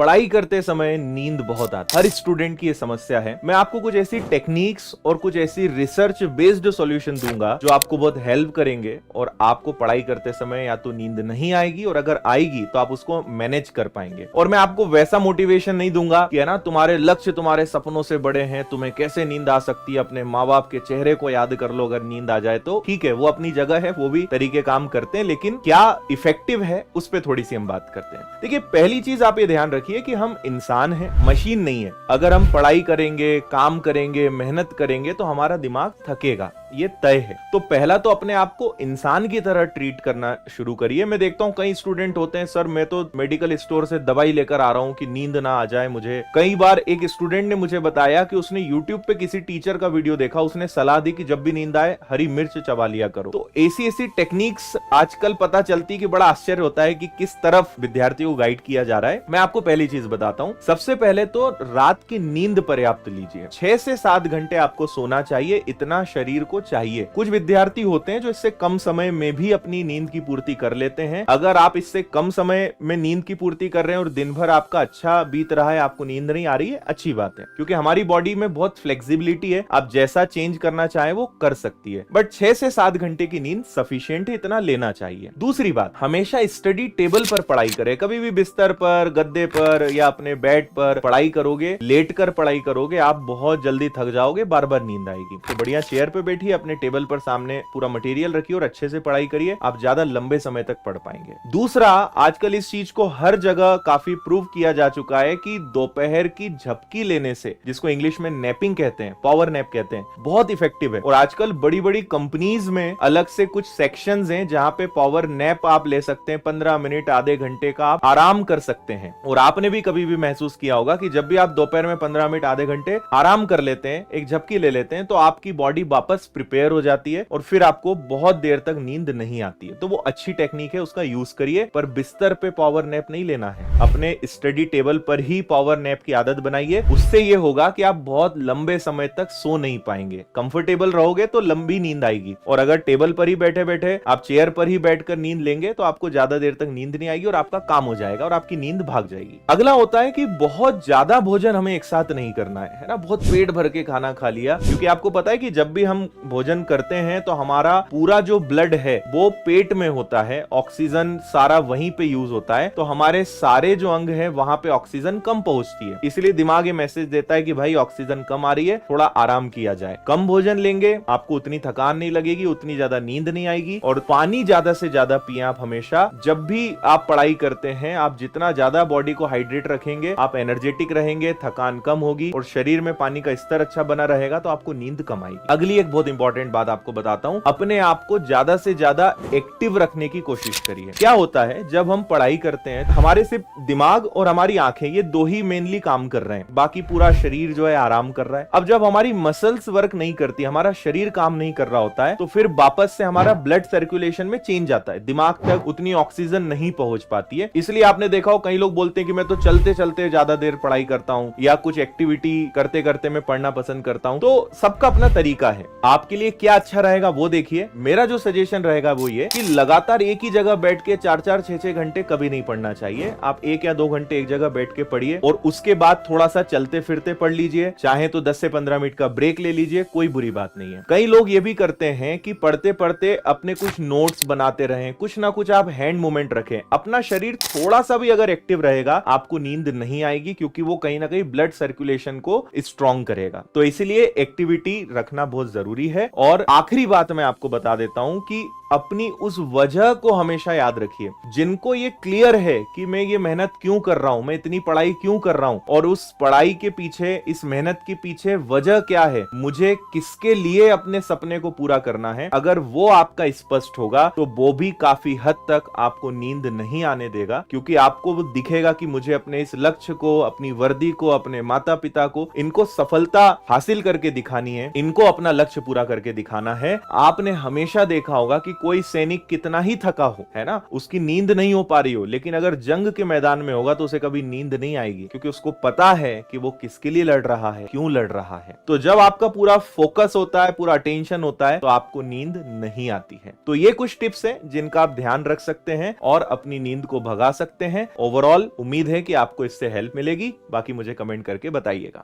पढ़ाई करते समय नींद बहुत आती है, हर स्टूडेंट की ये समस्या है। मैं आपको कुछ ऐसी टेक्निक्स और कुछ ऐसी रिसर्च बेस्ड सॉल्यूशन दूंगा जो आपको बहुत हेल्प करेंगे और आपको पढ़ाई करते समय या तो नींद नहीं आएगी और अगर आएगी तो आप उसको मैनेज कर पाएंगे। और मैं आपको वैसा मोटिवेशन नहीं दूंगा कि है ना तुम्हारे लक्ष्य तुम्हारे सपनों से बड़े हैं, तुम्हें कैसे नींद आ सकती है, अपने माँ बाप के चेहरे को याद कर लो अगर नींद आ जाए तो। ठीक है, वो अपनी जगह है, वो भी तरीके काम करते हैं, लेकिन क्या इफेक्टिव है उस पर थोड़ी सी हम बात करते हैं। देखिए, पहली चीज आप ये ध्यान रखिए कि हम इंसान हैं, मशीन नहीं है। अगर हम पढ़ाई करेंगे, काम करेंगे, मेहनत करेंगे तो हमारा दिमाग थकेगा, ये तय है। तो पहला तो अपने आप को इंसान की तरह ट्रीट करना शुरू करिए। मैं देखता हूं कई स्टूडेंट होते हैं, सर मैं तो मेडिकल स्टोर से दवाई लेकर आ रहा हूं कि नींद ना आ जाए मुझे। कई बार एक स्टूडेंट ने मुझे बताया कि उसने यूट्यूब पे किसी टीचर का वीडियो देखा, उसने सलाह दी कि जब भी नींद आए हरी मिर्च चबा लिया करो। तो ऐसी टेक्निक्स आजकल पता चलती कि बड़ा आश्चर्य होता है कि किस तरफ विद्यार्थियों को गाइड किया जा रहा है। मैं आपको पहली चीज बताता हूं। सबसे पहले तो रात की नींद पर्याप्त लीजिए। 6 से 7 घंटे आपको सोना चाहिए, इतना शरीर को चाहिए। कुछ विद्यार्थी होते हैं जो इससे कम समय में भी अपनी नींद की पूर्ति कर लेते हैं। अगर आप इससे कम समय में नींद की पूर्ति कर रहे हैं और दिन भर आपका अच्छा बीत रहा है, आपको नींद नहीं आ रही है, अच्छी बात है, क्योंकि हमारी बॉडी में बहुत फ्लेक्सिबिलिटी है, आप जैसा चेंज करना चाहे वो कर सकती है। बट 6 से 7 घंटे की नींद सफिशिएंट है, इतना लेना चाहिए। दूसरी बात, हमेशा स्टडी टेबल पर पढ़ाई करें। कभी भी बिस्तर पर, गद्दे पर या अपने बेड पर पढ़ाई करोगे, लेट कर पढ़ाई करोगे, आप बहुत जल्दी थक जाओगे, बार बार नींद आएगी। तो बढ़िया चेयर पे बैठिए, अपने टेबल पर सामने पूरा मटेरियल रखिए और अच्छे से पढ़ाई करिए, आप ज्यादा लंबे समय तक पढ़ पाएंगे। दूसरा, आजकल इस चीज को हर जगह काफी प्रूव किया जा चुका है कि दोपहर की झपकी लेने से, जिसको इंग्लिश में नैपिंग कहते हैं, पावर नैप कहते हैं, बहुत इफेक्टिव है। और आजकल बड़ी बड़ी कंपनीज में अलग से कुछ सेक्शंस हैं जहां पे पावर नैप आप ले सकते हैं। 15 मिनट, आधे घंटे का आप आराम कर सकते हैं। और आपने भी कभी भी महसूस किया होगा कि जब भी आप दोपहर में 15 मिनट, आधे घंटे आराम कर लेते हैं, एक झपकी ले लेते हैं, तो आपकी बॉडी वापस प्रिपेयर हो जाती है और फिर आपको बहुत देर तक नींद नहीं आती है। तो वो अच्छी टेक्निक है, उसका यूज करिए, पर बिस्तर पे पावर नैप नहीं लेना है। अपने स्टडी टेबल पर ही पावर नैप की आदत बनाइए। उससे ये होगा कि आप बहुत लंबे समय तक सो नहीं पाएंगे। कंफर्टेबल रहोगे तो लंबी नींद आएगी, और अगर टेबल पर ही बैठे बैठे आप चेयर पर ही बैठकर नींद लेंगे तो आपको ज्यादा देर तक नींद नहीं आएगी और आपका काम हो जाएगा और आपकी नींद भाग जाएगी। अगला होता है कि बहुत ज्यादा भोजन हमें एक साथ नहीं करना है ना। बहुत पेट भर के खाना खा लिया, क्योंकि आपको पता है कि जब भी हम भोजन करते हैं तो हमारा पूरा जो ब्लड है वो पेट में होता है, ऑक्सीजन सारा वहीं पे यूज होता है, तो हमारे सारे जो अंग है वहां पे ऑक्सीजन कम पहुंचती है। इसलिए दिमाग ये मैसेज देता है कि भाई ऑक्सीजन कम आ रही है, थोड़ा आराम किया जाए। कम भोजन लेंगे, आपको उतनी थकान नहीं लगेगी, उतनी ज्यादा नींद नहीं आएगी। और पानी ज्यादा से ज्यादा पिए आप हमेशा। जब भी आप पढ़ाई करते हैं, आप जितना ज्यादा बॉडी को हाइड्रेट रखेंगे, आप एनर्जेटिक रहेंगे, थकान कम होगी और शरीर में पानी का स्तर अच्छा बना रहेगा, तो आपको नींद कम आएगी। अगली एक बहुत इंपॉर्टेंट बात आपको बताता हूं, अपने आप को ज्यादा से ज्यादा एक्टिव रखने की कोशिश करिए। क्या होता है, जब हम पढ़ाई करते हैं हमारे सिर्फ दिमाग और हमारी आंखें, ये दो ही मेनली काम कर रहे हैं, बाकी पूरा शरीर जो है आराम कर रहा है। अब जब हमारी मसल्स वर्क नहीं करती, हमारा शरीर काम नहीं कर रहा होता है, तो फिर वापस से हमारा ब्लड सर्कुलेशन में चेंज आता है, दिमाग तक उतनी ऑक्सीजन नहीं पहुंच पाती है। इसलिए आपने देखा हो कई लोग बोलते हैं कि मैं तो चलते चलते ज्यादा देर पढ़ाई करता हूं या कुछ एक्टिविटी करते करते मैं पढ़ना पसंद करता हूं। तो सबका अपना तरीका है, आपके लिए क्या अच्छा रहेगा वो देखिए। मेरा जो सजेशन रहेगा वो ये कि लगातार एक ही जगह बैठ के 4-4, 6-6 घंटे कभी नहीं पढ़ना चाहिए। आप 1 या 2 घंटे एक जगह बैठ के पढ़िए और उसके बाद थोड़ा सा चलते फिरते पढ़ लीजिए, चाहे तो 10 से 15 मिनट का ब्रेक ले लीजिए, कोई बुरी बात नहीं है। कई लोग ये भी करते हैं कि पढ़ते पढ़ते अपने कुछ नोट्स बनाते रहें, कुछ ना कुछ आप हैंड मूवमेंट रखें। अपना शरीर थोड़ा सा भी अगर एक्टिव रहेगा, आपको नींद नहीं आएगी, क्योंकि वो कहीं ना कहीं ब्लड सर्कुलेशन को स्ट्रॉन्ग करेगा। तो इसलिए एक्टिविटी रखना बहुत जरूरी है। और आखिरी बात मैं आपको बता देता हूं कि अपनी उस वजह को हमेशा याद रखिए। जिनको ये क्लियर है कि मैं ये मेहनत क्यों कर रहा हूं, मैं इतनी पढ़ाई क्यों कर रहा हूं, और उस पढ़ाई के पीछे, इस मेहनत के पीछे वजह क्या है, मुझे किसके लिए अपने सपने को पूरा करना है, अगर वो आपका स्पष्ट होगा तो वो भी काफी हद तक आपको नींद नहीं आने देगा। क्योंकि आपको वो दिखेगा कि मुझे अपने इस लक्ष्य को, अपनी वर्दी को, अपने माता पिता को, इनको सफलता हासिल करके दिखानी है, इनको अपना लक्ष्य पूरा पूरा करके दिखाना है। आपने हमेशा देखा होगा कि कोई सैनिक कितना ही थका हो, है ना, उसकी नींद नहीं हो पा रही हो, लेकिन अगर जंग के मैदान में होगा तो उसे कभी नींद नहीं आएगी, क्योंकि उसको पता है कि वो किसके लिए लड़ रहा है, क्यों लड़ रहा है। तो जब आपका पूरा फोकस होता है, पूरा अटेंशन होता है, तो आपको नींद नहीं आती है। तो ये कुछ टिप्स हैं जिनका आप ध्यान रख सकते हैं और अपनी नींद को भगा सकते हैं। ओवरऑल उम्मीद है कि आपको इससे हेल्प मिलेगी। बाकी मुझे कमेंट करके बताइएगा।